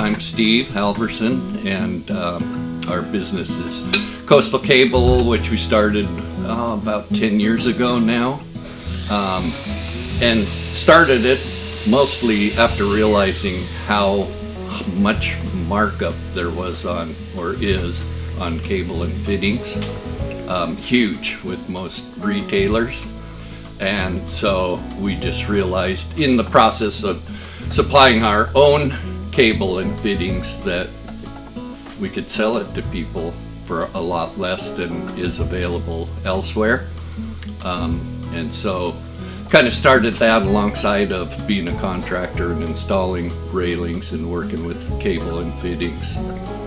I'm Steve Halverson, and our business is Coastal Cable, which we started about 10 years ago now, and started it mostly after realizing how much markup there was on, or is, on cable and fittings. Huge with most retailers. And so we just realized in the process of supplying our own cable and fittings that we could sell it to people for a lot less than is available elsewhere. And so kind of started that alongside of being a contractor and installing railings and working with cable and fittings.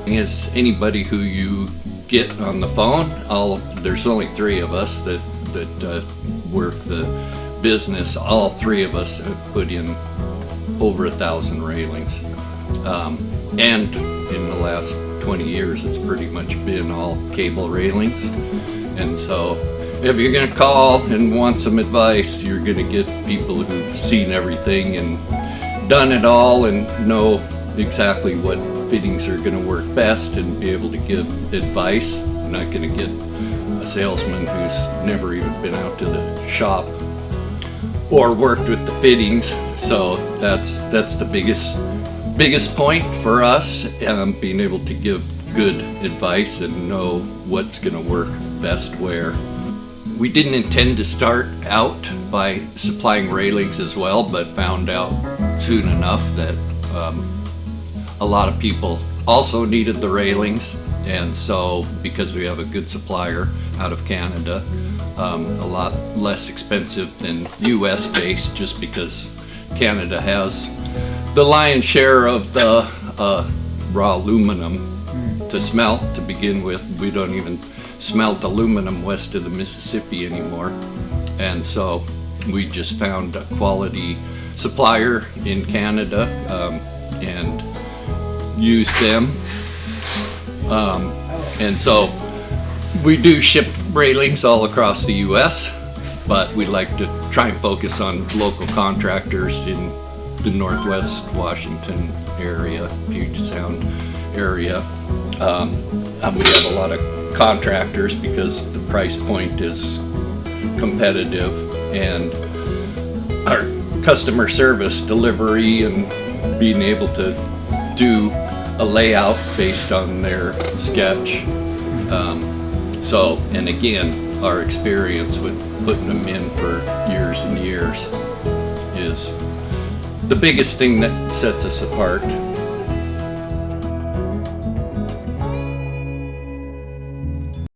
As anybody who you get on the phone, there's only 3 of us that work the business. All 3 of us have put in over 1,000 railings, and in the last 20 years it's pretty much been all cable railings. And so if you're going to call and want some advice, you're going to get people who've seen everything and done it all and know exactly what fittings are going to work best and be able to give advice. You're not going to get a salesman who's never even been out to the shop or worked with the fittings. So that's the biggest point for us, being able to give good advice and know what's going to work best where. We didn't intend to start out by supplying railings as well, but found out soon enough that a lot of people also needed the railings. And so, because we have a good supplier out of Canada, a lot less expensive than US based, just because Canada has the lion's share of the raw aluminum to smelt to begin with. We don't even smelt aluminum west of the Mississippi anymore. And so we just found a quality supplier in Canada and used them. And so we do ship railings all across the US, but we like to try and focus on local contractors in the Northwest Washington area, Puget Sound area. We have a lot of contractors because the price point is competitive, and our customer service delivery and being able to do a layout based on their sketch. And again, our experience with putting them in for years and years is the biggest thing that sets us apart.